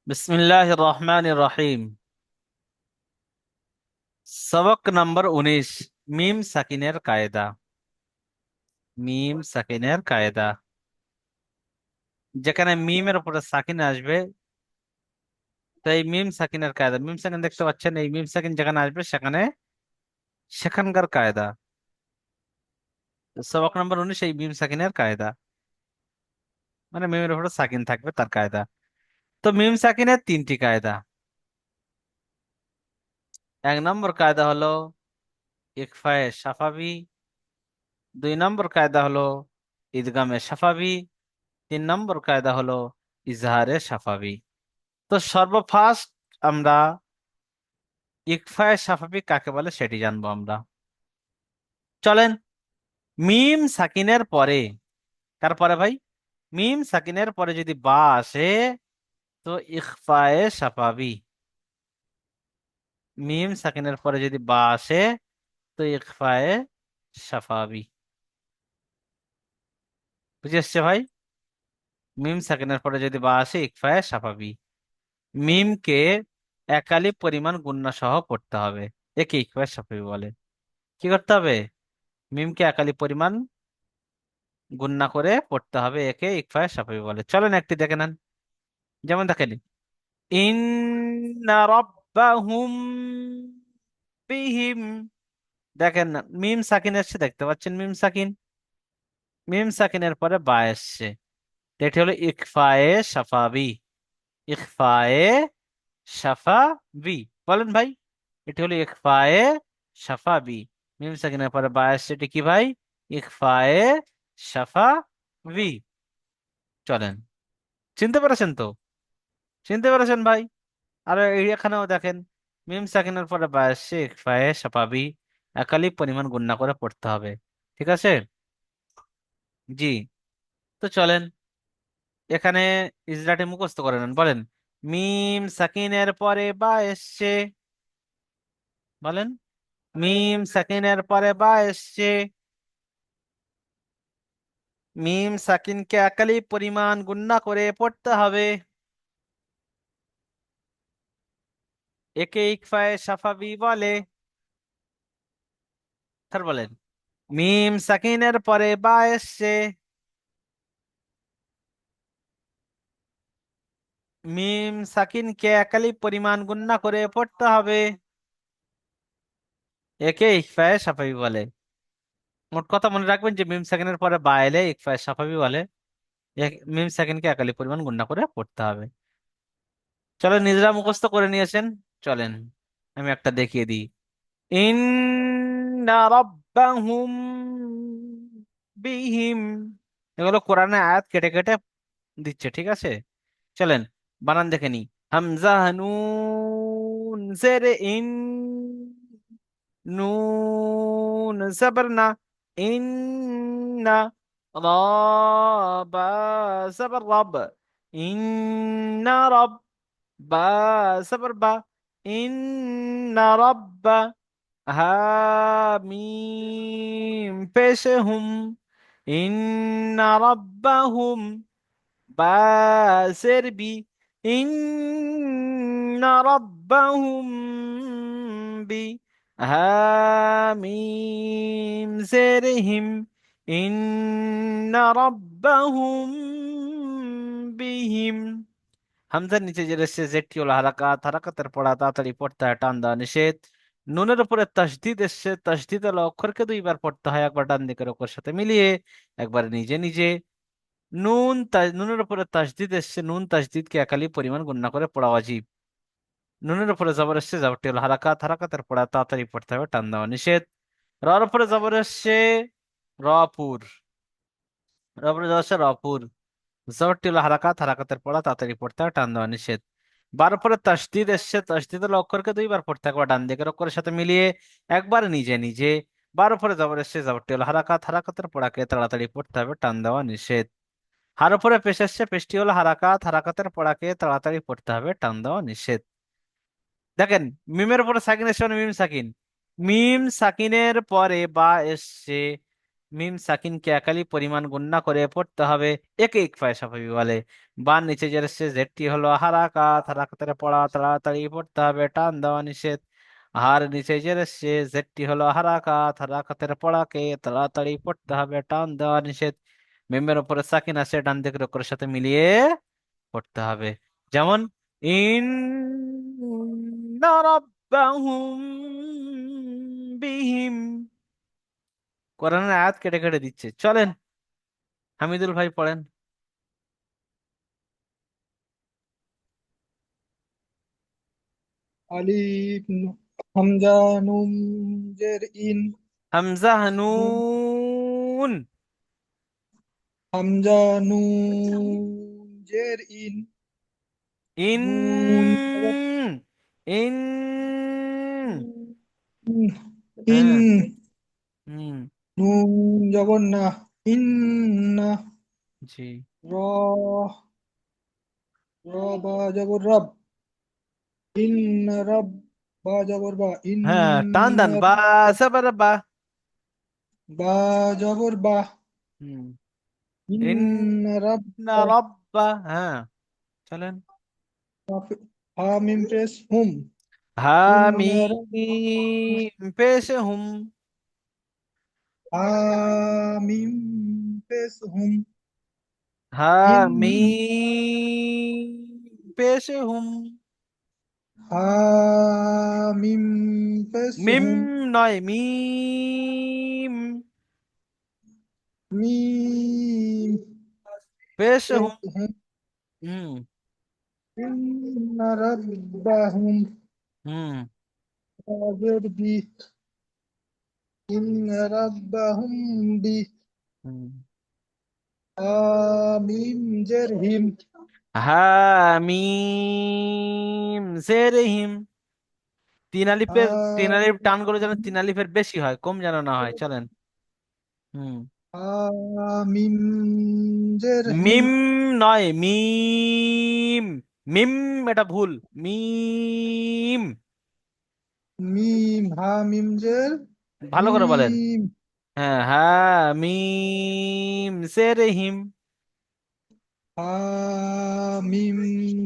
बिस्मिल्लाहिर रहमानिर रहीम। सबक number 19। Meme साकिनेर कायदा। মিম সাকিনের কায়দা। যেখানে মিমের উপরে সাকিন আসবে, তো এই মিম সাকিনের কায়দা। মিম সাকিন দেখতে পাচ্ছেন, এই মিম সাকিন যেখানে আসবে সেখানে সেখানকার কায়দা। সবক নম্বর 19 এই মিম সাকিনের কায়দা, মানে মিমের উপরে সাকিন থাকবে তার কায়দা। তো মিম সাকিনের তিনটি কায়দা। এক নম্বর কায়দা হলো ইকফায়ে সাফাবি। দুই নম্বর কায়দা হলো ইদগামে সাফাবি। তিন নম্বর কায়দা হলো ইজহারে সাফাবি। তো সর্বফার্স্ট আমরা ইকফায়ে সাফাবি কাকে বলে সেটি জানবো আমরা। চলেন। মিম সাকিনের পরে, কার পরে ভাই? মিম সাকিনের পরে যদি বা আসে তো ইকফায়ে সাফাবি। মিম সাকিনের পরে যদি বা আসে তো ইকফায়ে সাফাবি। বুঝে এসছে ভাই? মিম সাকিনের পরে যদি বা আসে ইকফায়ে সাফাবি। মিমকে একালি পরিমাণ গুণনা সহ পড়তে হবে, একে ইকফায়ে সাফাবি বলে। কি করতে হবে? মিমকে একালি পরিমাণ গুণনা করে পড়তে হবে, একে ইকফায়ে সাফাবি বলে। চলেন একটি দেখে নেন। যেমন দেখেন, ইন্না রাব্বাহুম বিহিম। দেখেন না, মিম সাকিন এসছে, দেখতে পাচ্ছেন মিম সাকিন। মিম সাকিনের পরে বা এসছে, তো এটি হলো ইকফায়ে সাফাবি। ইকফায়ে সাফাবি। বলেন ভাই, এটি হলো ইকফায়ে সাফাবি। মিম সাকিনের পরে বা এসছে, এটি কি ভাই? ইকফায়ে সাফাবি। চলেন, চিনতে পেরেছেন তো? চিনতে পেরেছেন ভাই? আর এই এখানেও দেখেন, মিম সাকিনের পরে বা এসছে ইকফায়ে সাফাবি, একালিক পরিমাণ গুণনা করে পড়তে হবে। ঠিক আছে? জি। তো চলেন এখানে ইজরাটি মুখস্থ করে নেন। বলেন, মিম সাকিনের পরে বা এসছে। বলেন, মিম সাকিনের পরে বা এসছে। মিম সাকিনকে একালি পরিমাণ গুণনা করে পড়তে হবে, একে ইকফায়ে সাফাবি বলে। তার বলেন, মিম সাকিনের পরে বা এসছে। মিম সাকিনকে একালি পরিমাণ গুণনা করে পড়তে হবে, একে ইকফায়ে সাফাবি বলে। মোট কথা মনে রাখবেন যে মিম সেকেন্ডের পরে বা এলে ইকফায়ে সাফাবি বলে। মিম সেকেন্ডকে একালি পরিমাণ গুণনা করে পড়তে হবে। চলেন, নিজেরা মুখস্থ করে নিয়েছেন। চলেন আমি একটা দেখিয়ে দিই। ইন্না রাব্বাহুম বিহিম। এগুলো কোরআনে আয়াত কেটে কেটে দিচ্ছে, ঠিক আছে? চলেন বানান দেখে নি। হামজা নুন জেরে ইন, নুন জবর না, ইন্না। রা বা জবর রব, ইন্না রব। বা জবর বা, ইন্না রব্বা। হা মিম পেশে হুম, ইন্না রব্বাহুম। বা জের বি, ইন্না রব্বাহুম বি। হামিম জেরহিম, ইন্না রব্বাহুম বিহিম। হামজার নিচে যে রয়েছে জেডটি হলো হারাকাত, হারাকাতের পড়া তাড়াতাড়ি পড়তে হয়, টান দেওয়া নিষেধ। নুনের উপরে তাসদিদ এসছে, তাসদিদ হলো অক্ষরকে দুইবার পড়তে হয়, একবার ডান দিকের অক্ষরের সাথে মিলিয়ে, একবার নিজে নিজে। নুনের উপরে তাসদিদ এসছে, নুন তাসদিদকে একালি পরিমাণ গণনা করে পড়া ওয়াজিব। নুনের উপরে জবর এসছে, জবরটি হলো হারাকাত, হারাকাতের পড়া তাড়াতাড়ি পড়তে হবে, টান দেওয়া নিষেধ। রর উপরে জবর এসছে, রপুর। রর উপরে জবর এসছে রপুর, জবরটি হলো হারাকাত, হারাকাতের পড়া তাড়াতাড়ি পড়তে হবে, টান দেওয়া নিষেধ। বার পরে তাসদিদ এসছে, তাসদিদ হলো অক্ষরকে দুইবার পড়তে হবে, একবার ডান দিকের অক্ষরের সাথে মিলিয়ে, একবার নিজে নিজে। বার পরে জবর এসছে, জবরটি হলো হারাকাত, হারাকাতের পড়াকে তাড়াতাড়ি পড়তে হবে, টান দেওয়া নিষেধ। হার উপরে পেশ এসছে, পেশটি হলো হারাকাত, হারাকাতের পড়াকে তাড়াতাড়ি পড়তে হবে, টান দেওয়া নিষেধ। দেখেন, মিমের উপরে সাকিন এসছে মানে মিম সাকিন। মিম সাকিনের পরে বা এসছে, মিম সাকিনকে একালি পরিমাণ গুণনা করে পড়তে হবে, একে ইকফায়ে সাফাবি বলে। বান নিচে যে এসেছে জেডটি হলো হারাকাত, হারাকাতের পড়া তাড়াতাড়ি পড়তে হবে, টান দেওয়া নিষেধ। আর নিচে যে এসেছে জেডটি হলো হারাকাত, হারাকাতের পড়াকে তাড়াতাড়ি পড়তে হবে, টান দেওয়া নিষেধ। মিমের উপরে সাকিন আছে, ডান দিকের অক্ষরের সাথে মিলিয়ে পড়তে হবে। যেমন ইন রাব্বাহুম বিহিম। কোরআনের আয়াত কেটে কেটে দিচ্ছে। চলেন হামিদুল ভাই পড়েন। আলিফ হামজা নুন জের ইন। হামজা নুন নুন। হামজা নুন জের ইন। ইন। নুন ইন। ইন। হ্যাঁ। হুম। নুন জবর না, ইন্না। জি। র র বা জবর রব, ইন্না রব। বা জবর বা, হ্যাঁ, টান ইন্না দেন বা, সাবার বা। বা জবর বা, হুম। ইন্না রব। ইন্না রাব্বা। হ্যাঁ, চলেন। হা মিম পেশ হুম। ইন্না হামিম পেশ হুম। হামিম পেশ হুম। ইন হামিম পেশ হুম। হামিম পেশ মিম হুম। নয়, মিম মিম পেশ পেশ হুম। হুম। হুম। ইন্না রাব্বাহুম হুম। তাদের বি। ইন্না রাব্বাহুম বি। হুম। হামিম জের হিম। হামিম জেরহিম। তিন আলিফ টান করে যেন তিন আলিফের বেশি হয়, কম যেন না হয়। চলেন। হুম। হামিম জের হিম। মিম নয়, মিম। মিম, এটা ভুল। মিম। মিম হামিম জের ভালো করে বলেন। হিম। হ্যাঁ, হ্যাঁ, মিম জেরহিম। হামিম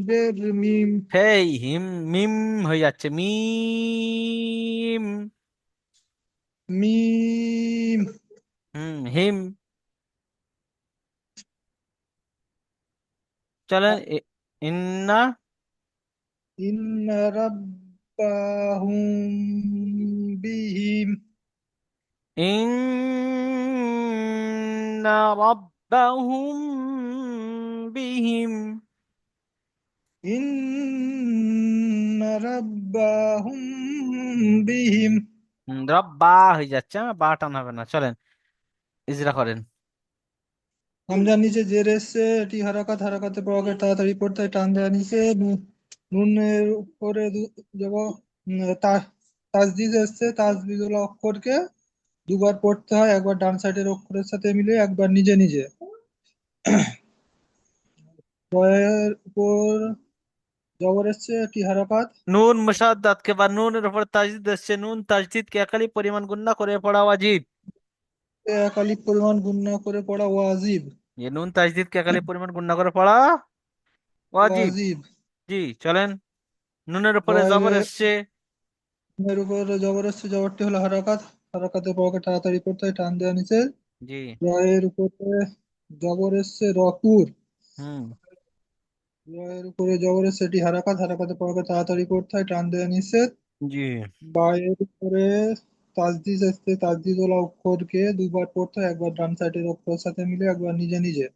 জের মিম। হেই হিম, মিম হয়ে যাচ্ছে মিম। মিম হিম। চলেন ইন্না। ইন্না রাব্বাহুম বিহিম। ইন্না রাব্বাহুম বিহিম। ইন্না রাব্বাহুম বিহিম। রব্বা হয়ে যাচ্ছে, বা টান হবে না। চলেন ইজরা করেন। হামজার নিচে জের এসছে, এটি হারাকাত, হারাকাতে পড়াকে তাড়াতাড়ি পড়তে হয়, টান দেওয়া নিচে। নুনের উপরে তাজদিদ এসছে, তাজদিদুল অক্ষরকে দুবার পড়তে হয়, একবার ডান সাইডের অক্ষরের সাথে মিলে, একবার নিজে নিজে। রয়ের উপর জবর এসছে, এটি হারাকাত। নুন মুশাদ্দাদ के बाद নুনের উপর তাজদিদ আসছে। নুন তাজদিদ কে একালি পরিমাণ গুণনা করে পড়া ওয়াজিব। এক আলিফ পরিমাণ গুণনা করে পড়া ওয়াজিব। ये নুন তাজদিদ কে একালি পরিমাণ গুণনা করে পড়া ওয়াজিব। ওয়াজিব। জি, চলেন। নুনের উপরে জবর রয়ের এসছে। উপর জবর এসছে, জবরটি হলো হারাকাত, হারাকাতে পড়াকে তাড়াতাড়ি পড়তে হয়, টান দেওয়া নিচে। জি। রয়ের উপরে জবর এসছে, রকুর। হুম। রয়ের উপরে জবর এসছে, এটি হারাকাত, হারাকাতে পড়াকে তাড়াতাড়ি পড়তে হয়, টান দেওয়া নিষেধ। জি। বায়ের উপরে তাজদিদ এসছে, তাজদিদ ওলা অক্ষরকে দুবার পড়তে হয়, একবার ডান সাইডের অক্ষরের সাথে মিলে, একবার নিজে নিজে।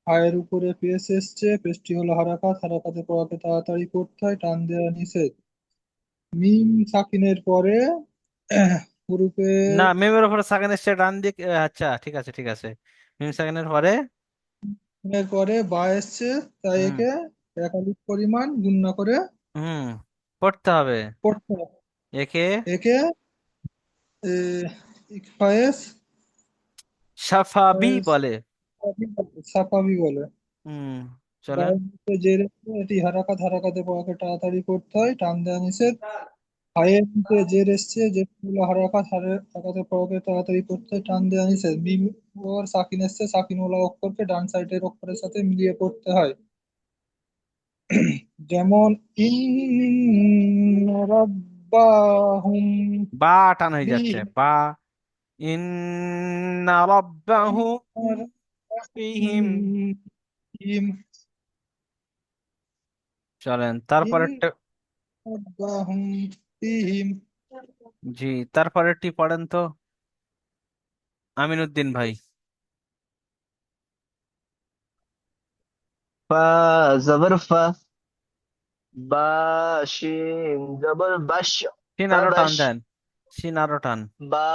আয়ের উপরে পেশ এসছে, পেশটি হলো হারাকাত, হারাকাতে পড়াকে তাড়াতাড়ি পড়তে হয়, টান দেওয়া নিষেধ। মিম সাকিনের পরে হুরুফে না, মিমের উপরে সাকিন এসছে ডান দিক। আচ্ছা, ঠিক আছে, ঠিক আছে। মিম সাকিনের পরে। এর পরে বা এসছে, তাই হুম। একে একাধিক পরিমাণ গুণনা করে হুম, পড়তে হবে। পড়তে হয়। একে একে ইকফায়েস সাফাবি বলে। সাফাবি বলে। হুম। চলেন। বায়ের নিচে জের এসছে, এটি হারাকাত, হারাকাতে পড়াকে তাড়াতাড়ি পড়তে হয়, টান দেওয়া নিষেধ। হায়ের নিচে জের এসছে, জেরগুলো হারাকাত, হারাকাতে পড়াকে তাড়াতাড়ি পড়তে টান দেওয়া নিচে। মিম ওর সাকিন এসছে, সাকিন ওলা অক্ষরকে ডান সাইডের অক্ষরের সাথে মিলিয়ে পড়তে হয়। যেমন রাব্বাহুম বা টান হয়ে যাচ্ছে, বিহিম, বা ইন্না রাব্বাহুম বিহিম। বিহিম, চলেন তারপরে রাব্বাহুম বিহিম। জি, তারপরেরটি পড়েন তো আমিনুদ্দিন ভাই। ফা জবর ফা, বা শিন জবর বাশ, সিন আরো টান ফাবাশ। দেন, সিন আরো টান। বা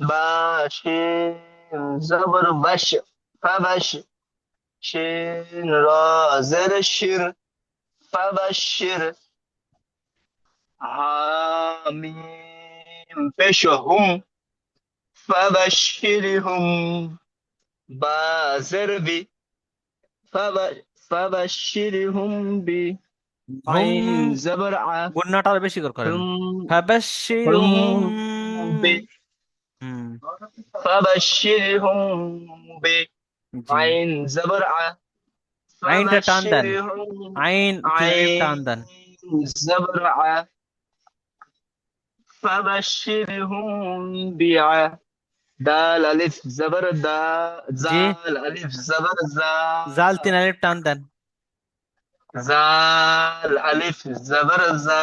বা শিন জবর বাশ, ফাবাশ। শিন র জের শির, ফাবাশির। হামিম পেশ হুম, ফাবাশিরহুম। বা জের বি, ফাবাশিরহুম বি। হুম, আইন জবর আ, গুন্নাটা আরো বেশি করে করেন। হুম হুম ফাবাশশিরহুম। বি, হুম। فبشرهم জি, بعين زبر ع، আইনটা টান দেন, فبشرهم আইন কি আলিফ عين টান দেন। زبر ع، فبشرهم بع. دال ألف زبر دا، জি, زال ألف زبر زا، জাল তিন আলিফ টান দেন। زال ألف زبر زا،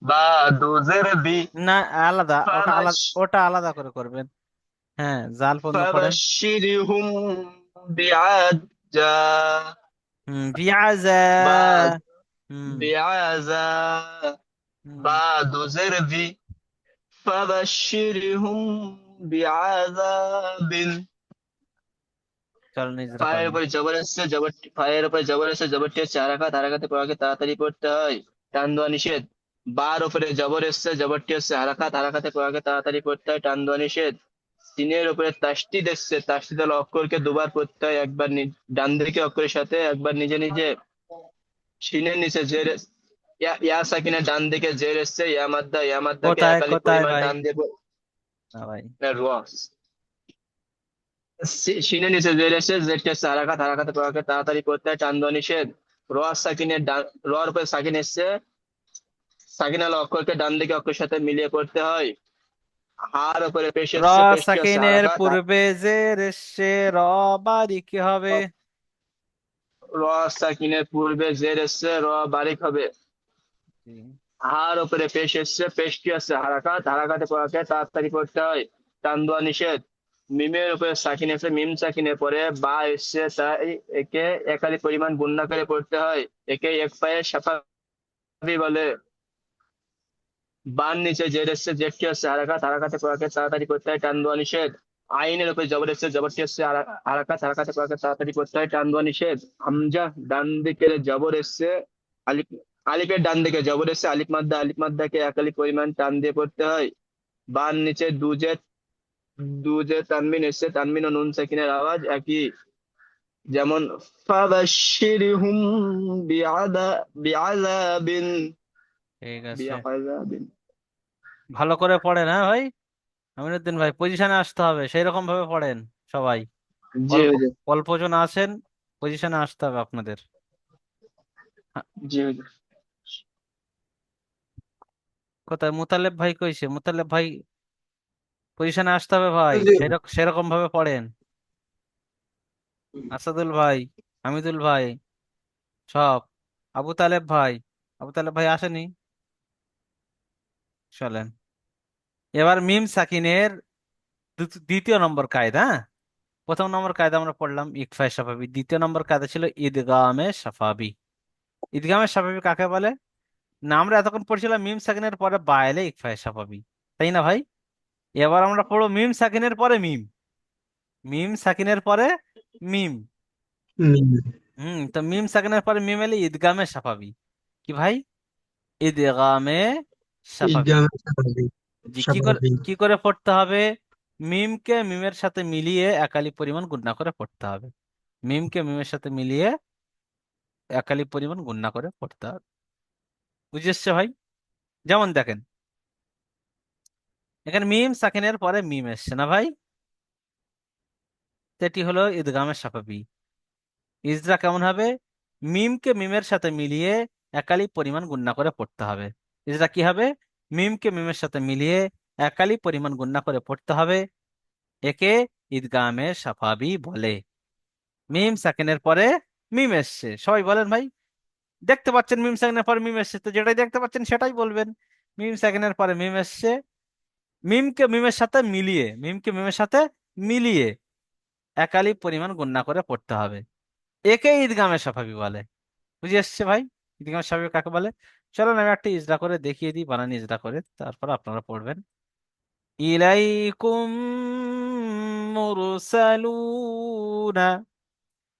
بعد زر بي. না, আলাদা, ওটা আলাদা, فبش ওটা আলাদা করে করবেন। হ্যাঁ, জাল পূর্ণ পড়েন। فبشرهم بعد جا، বিআজা। بعد হুম। بعزا، হুম। بعد زرذي. فبشرهم بعذاب. চল নিজেরা ফায়ের করেন। উপরে জবর এসছে, জবরটি ফায়ের উপরে জবর এসছে, জবরটি হচ্ছে হারাকাত, হারাকাতে পড়াকে তাড়াতাড়ি পড়তে হয়, টান দেওয়া নিষেধ। বার উপরে জবর এসছে, জবরটি হচ্ছে হারাকাত, হারাকাতে পড়াকে তাড়াতাড়ি পড়তে হয়, টান দেওয়া নিষেধ। সিনের উপরে তাসদিদ এসছে, তাসদিদ হলো অক্ষরকে দুবার পড়তে হয়, একবার ডান দিকে অক্ষরের সাথে, একবার নিজে নিজে। শিনের নিচে জের ইয়া ইয়া সাকিনের ডান দিকে জের এসছে, ইয়া মাদ্দা, ইয়া মাদ্দাকে কোথায় একালি কোথায় পরিমাণ ভাই? টান দিয়ে না ভাই। রস। শিনের নিচে জের এসছে, জেরটা হচ্ছে হারাকাত, হারাকাতে পড়াকে তাড়াতাড়ি পড়তে হয়, টান দেওয়া নিষেধ। র সাকিনের ডান, রর উপরে সাকিন এসছে, সাকিন আল অক্ষরকে ডান দিকে অক্ষরের সাথে মিলিয়ে পড়তে হয়। হার উপরে পেশ র এসছে, পেশটি হচ্ছে সাকিনের হারাকাত। পূর্বে জের এসছে, র বাড়ি কি হবে? র সাকিনের পূর্বে জের এসছে, র বারিক হবে। জি। হার উপরে পেশ এসছে, পেশটি আছে হারাকাত, হারাকাতে পড়াকে তাড়াতাড়ি পড়তে হয়, টান দেওয়া নিষেধ। মিমের উপরে সাকিন এসে, মিম সাকিনের পরে বা এসছে, তাই একে একালি পরিমাণ গুণনা করে পড়তে হয়, একে এক পায়ে সাফাবি বলে। বান নিচে জের এসছে, জেরটি হচ্ছে হারাকাত, হারাকাতে পড়াকে তাড়াতাড়ি পড়তে হয়, টান দেওয়া নিষেধ। আইনের উপরে জবর এসছে, জবরটি হচ্ছে হারাকাত, হারাকাতে পড়াকে তাড়াতাড়ি পড়তে হয়, টান দেওয়া নিষেধ। হামজা ডান দিকে জবর এসছে, আলিফ, আলিফের ডান দিকে জবর এসছে, আলিফ মাদ্দা, আলিফ মাদ্দাকে একালি পরিমাণ টান দিয়ে পড়তে হয়। বান নিচে দুজে, দুজে তানমিন এসছে, তানমিন ও নুন সাকিনের আওয়াজ একই। যেমন ফাবাশশিরহুম বিআযাবিন, ঠিক আছে, বিআযাবিন। ভালো করে পড়েন হ্যাঁ ভাই। আমিনুদ্দিন ভাই, পজিশনে আসতে হবে, সেই রকম ভাবে পড়েন সবাই। জি অল্প হুজুর, অল্প জন আছেন, পজিশনে আসতে হবে আপনাদের। হ্যাঁ, জি হুজুর। কোথায় মুতালেব ভাই? কইছে মুতালেব ভাই, পজিশনে আসতে হবে ভাই, সেরকম সেরকম ভাবে পড়েন। আসাদুল ভাই, হামিদুল ভাই, সব। আবু তালেব ভাই, আবু তালেব ভাই আসেনি? চলেন এবার মিম সাকিনের দ্বিতীয় নম্বর কায়দা, হ্যাঁ? প্রথম নম্বর কায়দা আমরা পড়লাম ইকফায়ে সাফাবি, দ্বিতীয় নম্বর কায়দা ছিল ইদগামে সাফাবি। ইদগামে সাফাবি কাকে বলে? না, আমরা এতক্ষণ পড়ছিলাম মিম সাকিনের পরে বা এলে ইকফায়ে সাফাবি, তাই না ভাই? এবার আমরা পড়বো মিম সাকিনের পরে মিম, মিম সাকিনের পরে মিম। তো মিম সাকিনের পরে মিম এলে ঈদগামে সাফাবি। কি ভাই? ঈদগামে সাফাবি। ঈদগামে স্বাভাবিক, জি, স্বাভাবিক। কি করে পড়তে হবে? মিমকে মিমের সাথে মিলিয়ে একালি পরিমাণ গুণনা করে পড়তে হবে। মিমকে মিমের সাথে মিলিয়ে একালি পরিমাণ গুণনা করে পড়তে হবে। বুঝেছো ভাই? যেমন দেখেন, এখানে মিম সাকিনের পরে মিম এসছে না ভাই? তো এটি হলো ইদগামের সাফাবি। ইজরা কেমন হবে? মিমকে মিমের সাথে মিলিয়ে একালি পরিমাণ গুণনা করে পড়তে হবে। ইজরা কি হবে? মিমকে মিমের সাথে মিলিয়ে একালি পরিমাণ গুণনা করে পড়তে হবে। একে ইদগামের সাফাবি বলে। মিম সাকিনের পরে মিম এসছে, সবাই বলেন ভাই। দেখতে পাচ্ছেন মিম সাকিনের পরে মিম এসছে, তো যেটাই দেখতে পাচ্ছেন সেটাই বলবেন। মিম সাকিনের পরে মিম এসছে, মিমকে মিমের সাথে মিলিয়ে, মিমকে মিমের সাথে মিলিয়ে একালি পরিমাণ গুণনা করে পড়তে হবে। একে ঈদগামের সাফাবি বলে। বুঝে এসছে ভাই? ঈদগামের সাফাবি কাকে বলে? চলো আমি একটা ইজরা করে দেখিয়ে দিই, বানানি ইজরা করে, তারপর আপনারা পড়বেন। ইলাইকুম মুরসালুনা,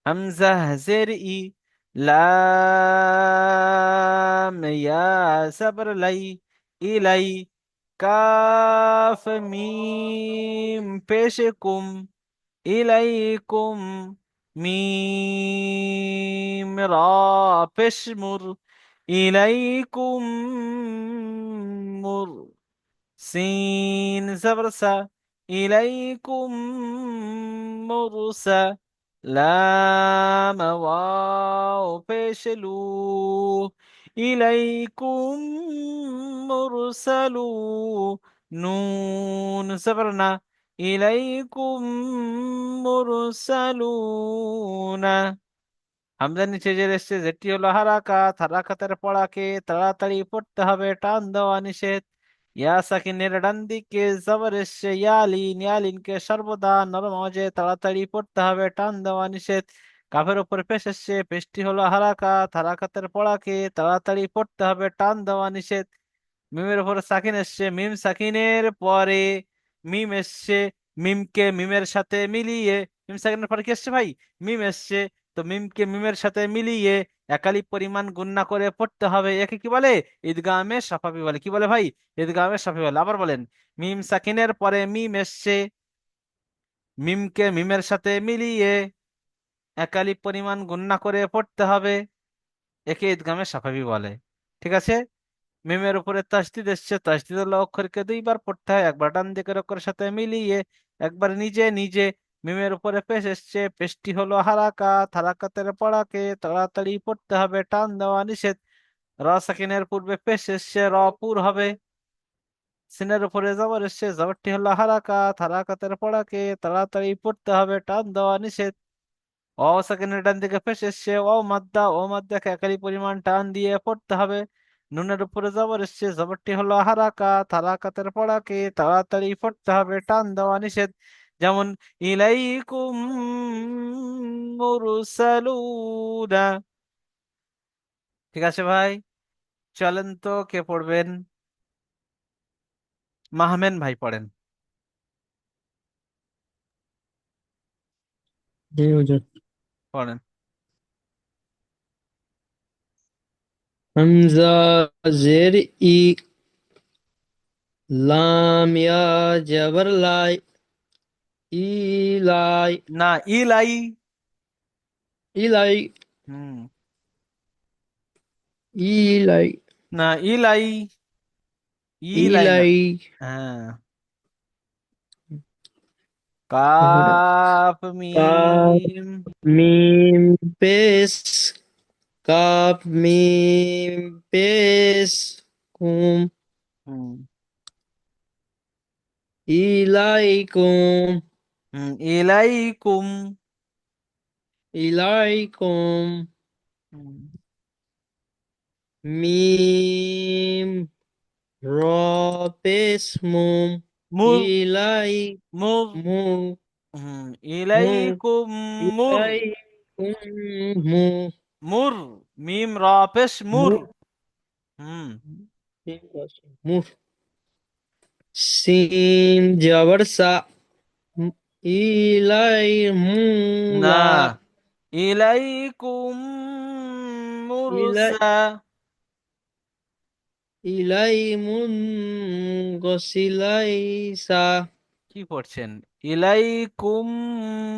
হামজা জের ই, লাম ইয়া সাবর লাই, ইলাই, কাফ মিম পেশে কুম, ইলাইকুম, মিম রা পেশমুর, ইলাইকুম মুর, সিন জবরসা, ইলাইকুম মুরসা, লাম ওয়াও পেশলু, ইলাইকুম মুরসালু, নুন জবরনা, ইলাইকুম মুরসালুনা। হামজার নিচে যে এসছে যেটি হলো হারাকাত, হারাকাতের পড়াকে তাড়াতাড়ি পড়তে হবে, টান দেওয়া নিষেধ। ইয়া সাকিনের ডান দিকে জবর এসছে ইয়ালিন, ইয়ালিনকে সর্বদা নরম আওয়াজে তাড়াতাড়ি পড়তে হবে, টান দেওয়া নিষেধ। কাফের উপর পেশ এসছে, পেশটি হলো হারাকাত, হারাকাতের পড়াকে তাড়াতাড়ি পড়তে হবে, টান দেওয়া নিষেধ। মিমের উপর সাকিন এসছে, মিম সাকিনের পরে মিম এসছে, মিমকে মিমের সাথে মিলিয়ে, মিম সাকিনের পরে কি এসছে ভাই? মিম এসছে। তো মিমকে মিমের সাথে মিলিয়ে একালি পরিমাণ গুণনা করে পড়তে হবে। একে কি বলে? ঈদগামে সাফাবি বলে। কি বলে ভাই? ঈদগামে সাফাবি বলে। আবার বলেন, মিম সাকিনের পরে মিম এসছে, মিমকে মিমের সাথে মিলিয়ে একালি পরিমাণ গুণনা করে পড়তে হবে। একে ঈদগামে সাফাবি বলে। ঠিক আছে? মিমের উপরে তাসদিদ এসছে, তাসদিদ হলো অক্ষরকে দুইবার পড়তে হয়, একবার ডান দিকের অক্ষরের সাথে মিলিয়ে, একবার নিজে নিজে। মিমের উপরে পেশ এসছে, পেশটি হলো হারাকাত, হারাকাতের পড়াকে তাড়াতাড়ি পড়তে হবে, টান দেওয়া নিষেধ। র সাকিনের পূর্বে পেশ এসছে, র পুর হবে। সিনের উপরে জবর এসছে, জবরটি হলো হারাকাত, হারাকাতের পড়াকে তাড়াতাড়ি পড়তে হবে, টান দেওয়া নিষেধ। অ সেকেন্ডের ডান দিকে পেশ এসছে, ও মাদ্দা, ও মাদ্দাকে একালি পরিমাণ টান দিয়ে পড়তে হবে। নুনের উপরে জবর এসছে, জবরটি হলো হারাকাত, হারাকাতের পড়াকে তাড়াতাড়ি পড়তে হবে, টান দেওয়া নিষেধ। যেমন ইলাইকুম মুরসালুনা। ঠিক আছে ভাই? চলেন তো, কে পড়বেন? মাহমেন ভাই পড়েন। জি হুজুর। পড়েন। হামজা জের ই, লাম ইয়া জবর লাই, ইলাই, না, ইলাই। ইলাই, হুম। ইলাই, না, ইলাই, ইলাই না। ইলাই, হ্যাঁ। তারপরে কাফ কাফ মিম। মিম পেশ, কাফ মিম পেশ কুম, হুম। ইলাইকুম, ইলাইকুম। ইলাইকুম, হুম। মিম র পেশ মুম, মুর। ইলাই মুর। মু, হুম। মু, ইলাইকুম। মুর। ইলাইকুম মু, মুর। মিম রা পেশ মু, মুর। হুম। ঠিক আছে, মু, সিন জবর সা, ইলাই না, মুলা, ইলাইকুম ইলাই, মুরসা। ইলাই মুন গসিলাই সা, কি পড়ছেন? ইলাইকুম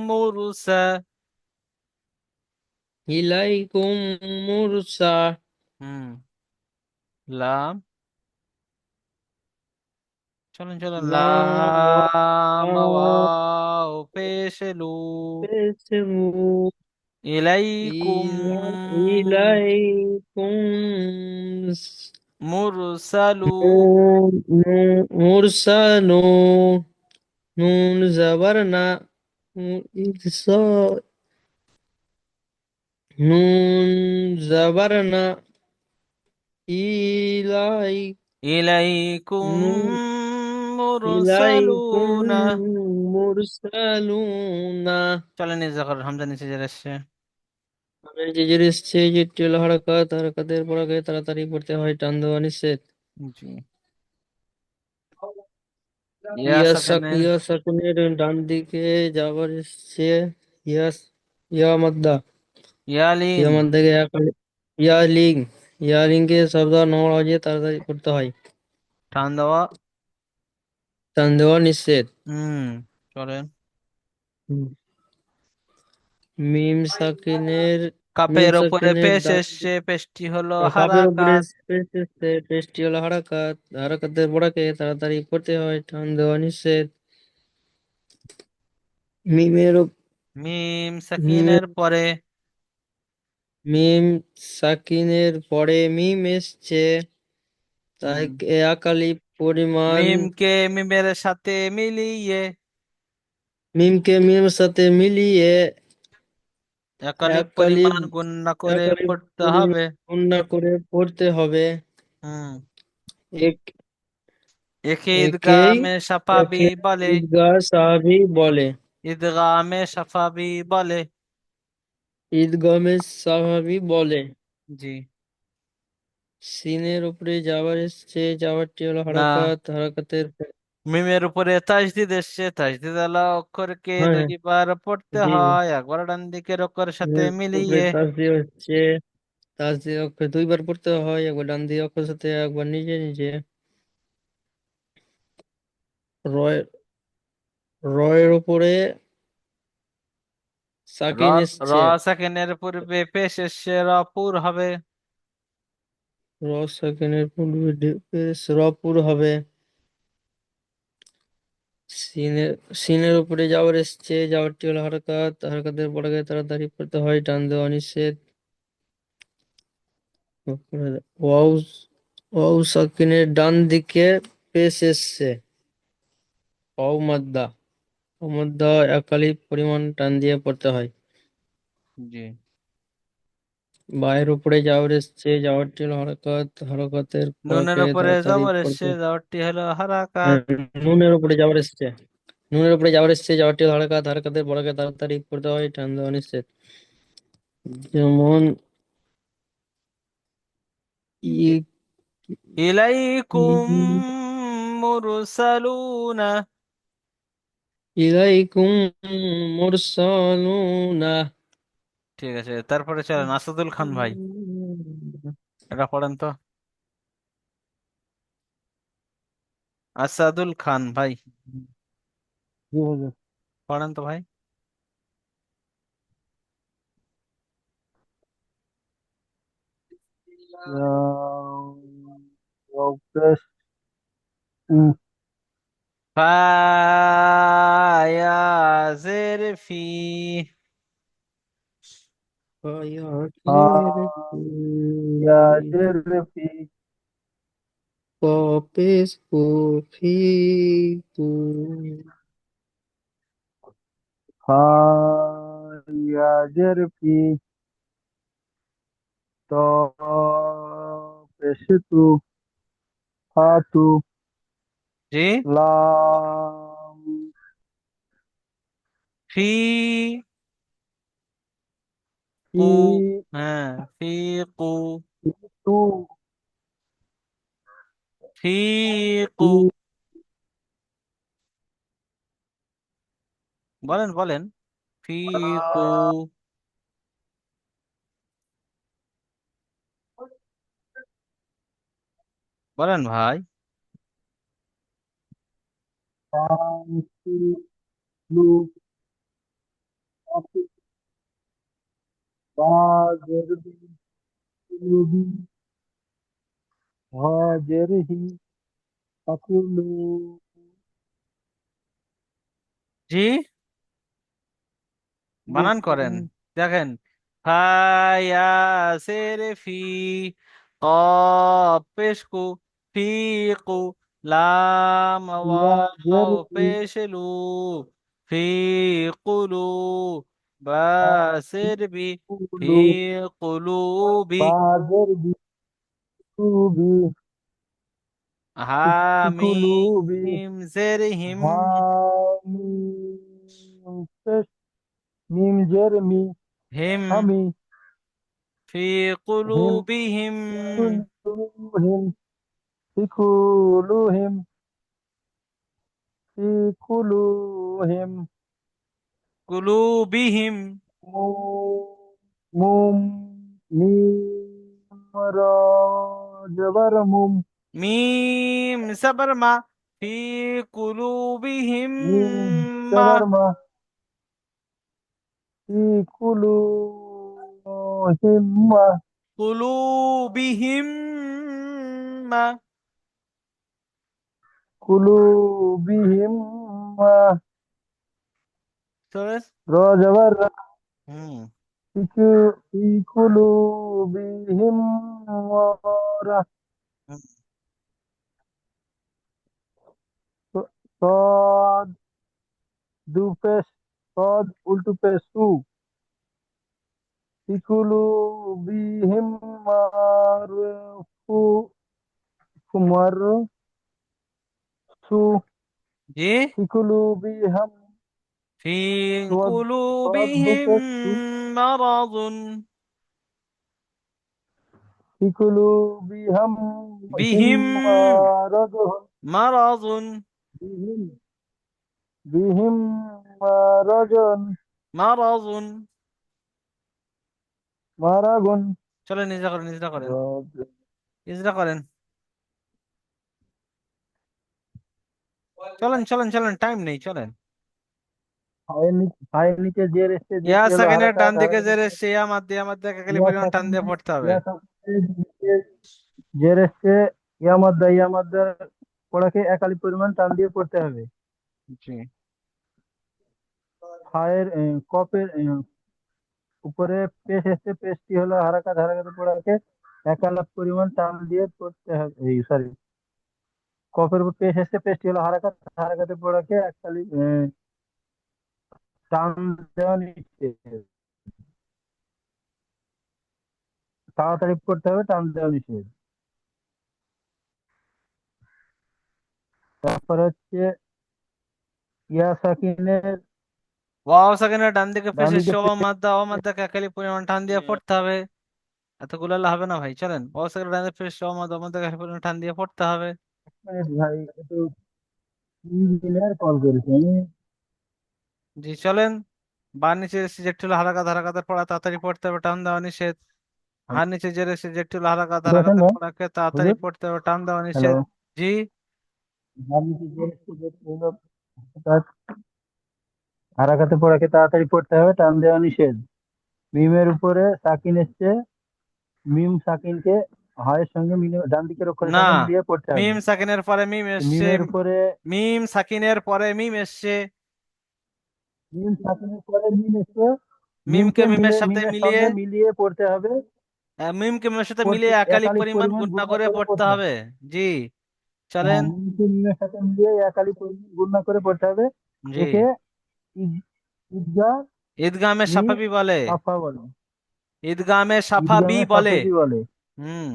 মুরসা। ইলাইকুম মুরসা, হুম। লাম চলেন চলেন, লাম লাম ওয়াও ওয়াও পেশেলু, পেশ মু ইলাইকুম ইলাইকুম মুরসালু, মুরসালুন নুন জবর না ইরসা নুন জবর না ইলাই ইলাইকুম নুন ইলাইকুম মুরসালুনা। মুরসালুনা। চলেন ইজাকার হামজা নিচে জের আসছে। আমের যে জের এসছে যেটি হলো হরকত, হরকতের পর আগে তাড়াতাড়ি পড়তে হয় টান দেওয়া নিষেধ। জি। ইয়া সাকিনের, ইয়া সাকিনের ডান দিকে যাবার এসছে ইয়া ইয়া মাদ্দা। ইয়ালিং, ইয়া মাদ্দাকে ইয়া লিং, ইয়া লিংকে শব্দ নড় আওয়াজে তাড়াতাড়ি পড়তে হয়, টান দেওয়া। টান দেওয়া নিষেধ। হুম, চলেন। হুম। মিম সাকিনের মিম কাপের ওপরে সাকিনের পেশ ডান এসছে, পেশটি হলো কাপের উপরে হারাকাত। স্পেস এসছে পেশটি হলো হারাকাত, হারাকাতের পড়াকে তাড়াতাড়ি পড়তে হয় টান দেওয়া নিষেধ। মিমের মিম মিমের সাকিনের পরে, মিম সাকিনের পরে মিম এসছে, তাই হুম, একালিপ পরিমাণ মিমকে মিমের সাথে মিলিয়ে, মিমকে মিমের সাথে মিলিয়ে একালিপ একালিপ পরিমাণ গুণনা করে একালিপ পড়তে পরিমাণ হবে। গণনা করে পড়তে হবে। হুম, এক একে একেই ঈদগামে সাফাবি একে বলে, ঈদগাহ সাহাবী বলে। ঈদগামে সাফাবি বলে। ঈদগামে সাহাবী বলে। জি। সিনের উপরে যাওয়ার এসছে, যাওয়ারটি হলো না, হরকত, হরকতের মিমের উপরে তাজদিদ এসছে, তাজদিদ আলা অক্ষরকে হ্যাঁ হ্যাঁ, দুইবার পড়তে জি হয়, একবার ডান দিকের অক্ষরের সাথে সিনের উপরে মিলিয়ে। তাসদিদ হচ্ছে, তাসদিদ অক্ষর দুইবার পড়তে হয়, একবার ডান দিকে অক্ষর সাথে একবার নিজে নিজে। রয় রয়ের উপরে র, সাকিন র এসছে, সেকেন্ডের পূর্বে পেশ এসছে, রপুর হবে। র সাকিনের পূর্বে রপুর হবে। সিনের সিনের উপরে যাওয়ার এসছে, যাওয়ারটি হলো হরকত, হরকতের পরে তাড়াতাড়ি পড়তে হয় টান দেওয়া নিষেধ। ওয়াও ওয়াও সাকিনের ডান দিকে পেশ এসছে, ওয়াও মাদ্দা, ও মাদ্দা একালি পরিমাণ টান দিয়ে পড়তে হয়। জি। বায়ের উপরে যাওয়ার এসছে, যাওয়ারটি হলো হরকত, হরকতের নুনের পরকে উপরে তাড়াতাড়ি জবর এসছে, পড়তে জবরটি হলো হারাকাত। হ্যাঁ, নুনের উপরে যাওয়ার এসছে, নুনের উপরে যাওয়ার এসছে, যাওয়ারটি হলো হরকত, হরকতের পরকে তাড়াতাড়ি পড়তে হয় টান দেওয়া নিষেধ। যেমন ই ইলাইকুম ই- মুরসালুনা। ইলাইকুম মুরসালুনা। ঠিক আছে, তারপরে চলেন আসাদুল খান ভাই, এটা পড়েন তো। আসাদুল খান ভাই, জি হুজুর। পড়েন তো ভাই। পেশ ফায়াজের ফি, ফায়াতের ইয়াজেরফি কপেস কফি কু ফায়াজেরফি তো পেশতু ফাতু জি, লাম ফি কু, ই হ্যাঁ, ফি কু, তু ফি কু, ই বলেন বলেন, ফি কু, বলেন ভাই। লু বাজেরবি লুবি হাজেরহি আকুলু জি, বানান করেন। দেখেন, ফায়াসের ফি, কফ পেশকু, ফি কু, লাম ওয়াও পেশলু, ফি কুলু, বাসের বি, ফি কুলুবি, হামিম জের হিম, হিম, ফি কুলুবিহিম, কুলুবিহিম, মিম সাবার মা, ফি কুলুবিহিম মা, কুলুবিহিম মা, চলে। হুম। হুম। জি, ফি কুলুবিহিম মারাদুন, বিহিম মারাদুন, মারাদুন। চলেন, ইজরা করেন, ইজরা করেন, ইজরা করেন। চলেন, চলেন, চলেন, টাইম নেই, চলেন। ইয়া সেকেন্ডের ডান দিকে যে রেখেছে ইয়া মাদ দিয়ে খালি পরিমাণ টান দিয়ে পড়তে হবে। জি। ওয়াও সেকেন্ডের ডান দিকে পেশে ও মাদ্দা খালি পরিমাণ টান দিয়ে পড়তে হবে। এতগুলো হবে না ভাই, চলেন। ওয়াও সেকেন্ডের ডান দিকে পেশে ও মাদ্দা খালি পরিমাণ টান দিয়ে পড়তে হবে। জি, চলেন। বার নিচে সিজেক্ট হলো হারাকাত, হারাকাতের পড়া তাড়াতাড়ি পড়তে হবে, টান দেওয়া নিষেধ। হার নিচে যে সিজেক্ট হলো হারাকাত, হারাকাতের পড়াকে তাড়াতাড়ি পড়তে হবে, টান দেওয়া নিষেধ। জি, না, মিম সাকিনের পরে মিম এসছে, মিম সাকিনের পরে মিম এসছে, মিমকে মিমের সাথে মিলিয়ে, মিমকে মিমের সাথে মিলিয়ে একালি পরিমাণ গুণনা করে পড়তে হবে। জি, চলেন। জি, ঈদগামে সাফাবি বলে, ঈদগামে সাফাবি বলে। হুম।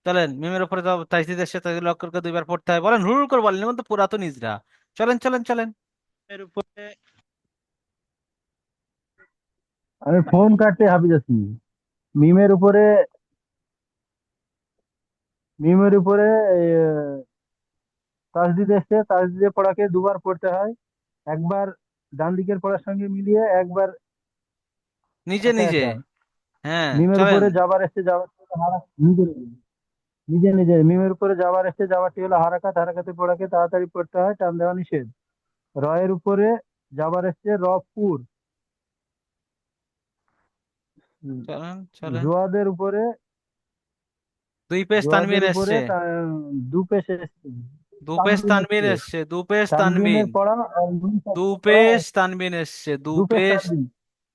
চলেন, মিমের উপরে তো তাজদিদ এসে তাজদিদ লক্ষ্য করে দুইবার পড়তে হয়, বলেন, হুড় করে বলেন, এখন তো পুরাতন ইজরা। চলেন, চলেন, চলেন। এর উপরে নিজে নিজে। হ্যাঁ, চলেন। চলেন, চলেন। দুই পেজ তানবির এসছে। দুপেশ তানবিন তানবিন এসছে, এসছে, দুপেশ তানবিন, তানবিনের পড়া আর নুন সাকিনের পড়া দুপেশ তানবিন এসছে, দুপেশ দুপেশ তানবিন,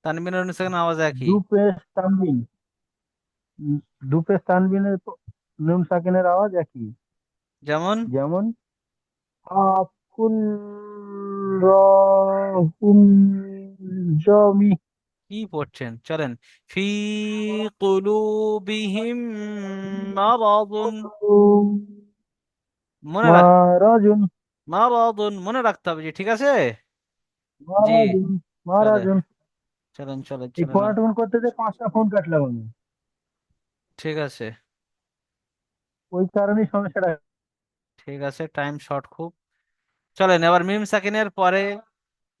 তানবিনের অনুসারে আওয়াজ একই। দুপেশ তানবিন, দুপেশ তানবিনের নুন সাকিনের আওয়াজ একই। যেমন যেমন আকুল রহুম জমি। কি পড়ছেন চলেন। ফি কুলুবিহিম মারাদুন, মনে রাখ, মারাজুন, মারাদুন মনে রাখতে হবে জি, ঠিক আছে জি। মারাজুন, চলে, মারাজুন। চলেন চলেন এই চলেন ফোন করতে যে 5টা ফোন কাটলাম আমি, ঠিক আছে, ওই কারণেই সমস্যাটা। ঠিক আছে, টাইম শর্ট খুব। চলেন এবার মিম সাকিনের পরে,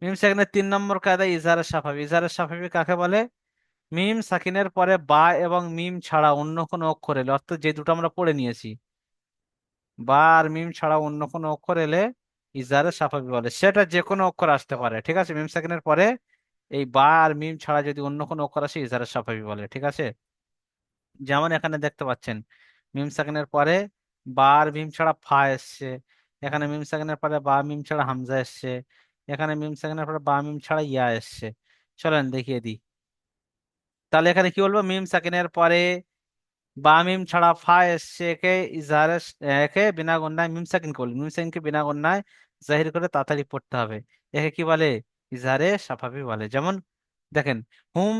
মিম সাকিনের 3 নম্বর কায়দা ইজহারের সাফাবি। ইজহারের সাফাবি কাকে বলে? মিম সাকিনের পরে বা এবং মিম ছাড়া অন্য কোনো অক্ষর এলে, অর্থাৎ যে দুটো আমরা পড়ে নিয়েছি, বা আর মিম ছাড়া অন্য কোনো অক্ষর এলে ইজহারের সাফাবি বলে। সেটা যে কোনো অক্ষর আসতে পারে, ঠিক আছে। মিম সাকিনের পরে এই বা আর মিম ছাড়া যদি অন্য কোনো অক্ষর আসে ইজহারের সাফাবি বলে, ঠিক আছে। যেমন এখানে দেখতে পাচ্ছেন মিম সাকিনের পরে বা আর মিম ছাড়া ফা এসছে, এখানে মিম সাকিনের পরে বা মিম ছাড়া হামজা এসছে, এখানে মিম সাকিনের পরে বা মিম ছাড়া ইয়া এসছে। চলেন দেখিয়ে দিই। তাহলে এখানে কি বলবো, মিম সাকিনের পরে বা মিম ছাড়া ফা এসছে, একে ইজহারে, একে বিনা গন্যায় মিম সাকিন করল, মিম সাকিনকে বিনা গন্যায় জাহির করে তাড়াতাড়ি পড়তে হবে। একে কি বলে? ইজহারে সাফাবি বলে। যেমন দেখেন, হুম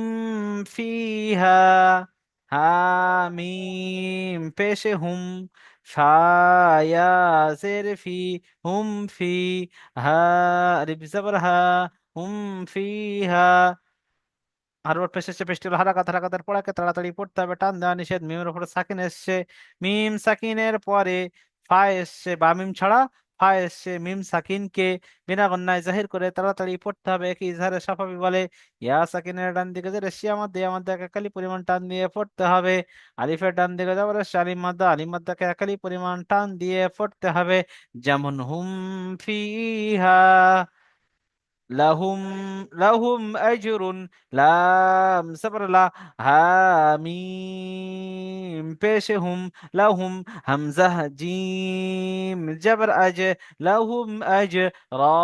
ফিহা, হা মিম পেশে হুম, শায়া জের ফি, হুম ফি, হা আলিফ জবর হা, হুম ফিহা। আর ওর পেশ এসছে, পেশটি হলো হারাকাত, হারাকাতের পড়াকে তাড়াতাড়ি পড়তে হবে, টান দেওয়া নিষেধ। মিমের উপরে সাকিন এসছে, মিম সাকিনের পরে ফা এসছে, বা মিম ছাড়া ফা এসছে, মিম সাকিনকে বিনা গন্যায় জাহির করে তাড়াতাড়ি পড়তে হবে, একে ইজহারে সাফাবি বলে। ইয়া সাকিনের ডান দিকে যে রেশি আমাদের একালি পরিমাণ টান দিয়ে পড়তে হবে। আলিফের ডান দিকে যাবো রেশি আলিম মাদ্দা, আলিম মাদ্দাকে একালি পরিমাণ টান দিয়ে পড়তে হবে। যেমন হুম ফিহা লাহুম, লাহুম আজরুন, লাম সাবর লা, হামিম পেশে হুম, লাহুম, হামজা জিম জবর আজ, লাহুম আজ, রা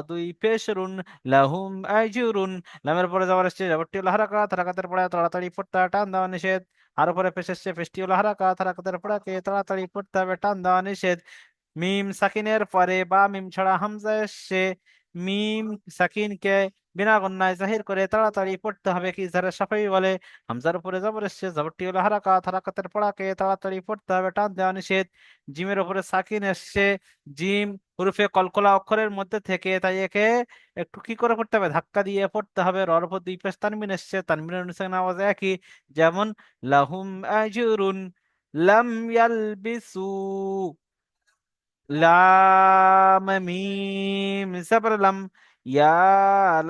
দুই পেশরুন, লাহুম আজরুন। লামের পরে যাবার আসছে যাবরটি হলো হারাকাত, হারাকাতের পরে তাড়াতাড়ি পড়তে হবে, টান দেওয়া নিষেধ। আর উপরে পেশ এসছে, পেশটি হলো হারাকাত, হারাকাতের পড়াকে তাড়াতাড়ি পড়তে হবে, টান দেওয়া নিষেধ। মিম সাকিনের পরে বা মিম ছাড়া হামজা এসছে, মিম সাকিনকে বিনা গন্যায় জাহির করে তাড়াতাড়ি পড়তে হবে, কি ইজহারে সাফাই বলে। হামজার উপরে জবর এসছে, জবরটি হলো হারাকাত, হারাকাতের পড়াকে তাড়াতাড়ি পড়তে হবে, টান দেওয়া নিষেধ। জিমের উপরে সাকিন এসছে, জিম হুরুফে কলকলা অক্ষরের মধ্যে থেকে, তাই একে একটু কি করে পড়তে হবে, ধাক্কা দিয়ে পড়তে হবে। রর উপর দুই পেশ তানবিন এসছে, তানবিনের অনুসারে আওয়াজ একই। যেমন লাহুম আজরুন, লাম ইয়ালবিসু, লাম মিম জবর লাম, ইয়া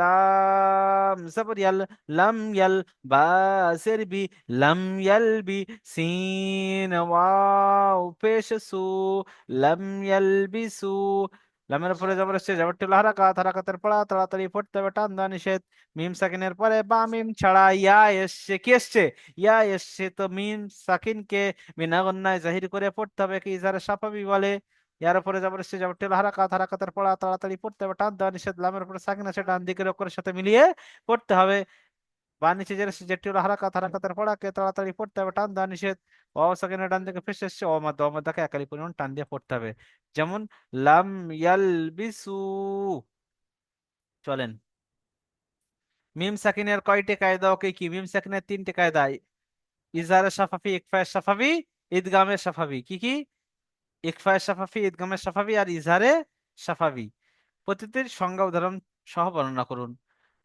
লাম জবর ইয়াল, লাম ইয়াল, বা জের বি, লাম ইয়ালবি, সিন ওয়াও পেশ সু, লাম ইয়ালবিসু। লামের উপরে জবর আসছে, জবরটি হলো হারাকাত, হারাকাতের পড়া তাড়াতাড়ি পড়তে হবে, টান দেওয়া নিষেধ। মিম সাকিনের পরে বা মিম ছাড়া ইয়া এসছে, কি এসছে? ইয়া এসছে, তো মিম সাকিনকে বিনা গন্যায় জাহির করে পড়তে হবে, কি ইজহারে সাফাবি বলে। ইয়ার উপরে যাবার সে যাবার টেল হারাকাত, হারাকাতের পড়া তাড়াতাড়ি পড়তে হবে, টান দেওয়া নিষেধ। লামের উপরে সাকিন আছে, ডান দিকের অক্ষরের সাথে মিলিয়ে পড়তে হবে। বা নিচে যে যেটি হলো হারাকাত, হারাকাতের পড়াকে তাড়াতাড়ি পড়তে হবে, টান দেওয়া নিষেধ। ও সাকিনের ডান দিকে ফেসে এসছে, ও মাদ্দাকে একালি পরিমাণ টান দিয়ে পড়তে হবে। যেমন লাম ইয়ালবিসু। চলেন, মিম সাকিনের কয়টি কায়দা ও কি কি? মিম সাকিনের 3টি কায়দা: ইজহারে সাফাফি, ইকফায়ে সাফাবি, ইদগামে সাফাবি। কি কি? ইকফায়ে সাফাফি, ইদগামে সাফাবি আর ইজহারে সাফাবি। প্রতিটির সংজ্ঞা উদাহরণ সহ বর্ণনা করুন।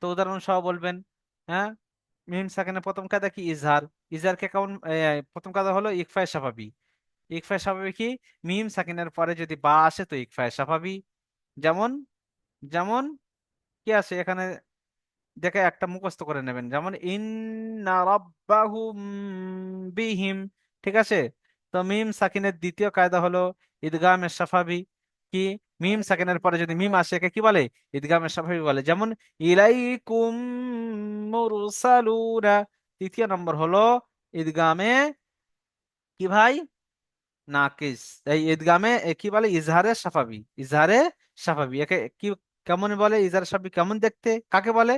তো উদাহরণ সহ বলবেন। হ্যাঁ, মিম সাকিনের প্রথম কায়দা কি? ইজহার। ইজহারকে কেমন প্রথম কায়দা হলো ইকফায়ে সাফাবি। ইকফায়ে সাফাবি কি? মিম সাকিনের পরে যদি বা আসে তো ইকফায়ে সাফাবি। যেমন, যেমন কি আছে এখানে, দেখে একটা মুখস্থ করে নেবেন। যেমন ইন্না রাব্বাহুম বিহিম, ঠিক আছে। তো মিম সাকিনের দ্বিতীয় কায়দা হলো ইদগামে সাফাবি। কি? মিম সাকিনের পরে যদি মিম আসে একে কি বলে? ইদগামে সাফাবি বলে। যেমন ইলাইকুম মুরসালুনা। তৃতীয় নম্বর হলো ইদগামে কি ভাই? নাকিস। এই ঈদগামে কি বলে, ইজহারে সাফাবি, ইজহারে সাফাবি। একে কি কেমন বলে, ইজহারে সাফাবি কেমন দেখতে, কাকে বলে?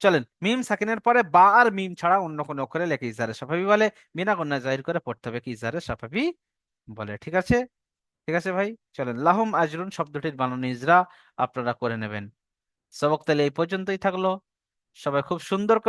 চলেন, মিম সাকিনের পরে বা আর মিম ছাড়া অন্য কোনো অক্ষরে লেখে ইজহারে সাফাবি বলে। বিনা গুণা জাহির করে পড়তে হবে কি ইজহারে সাফাবি বলে। ঠিক আছে? ঠিক আছে ভাই, চলেন লাহুম আজরুন শব্দটির বানানো ইজরা আপনারা করে নেবেন। সবক তাহলে এই পর্যন্তই থাকলো। সবাই খুব সুন্দর করে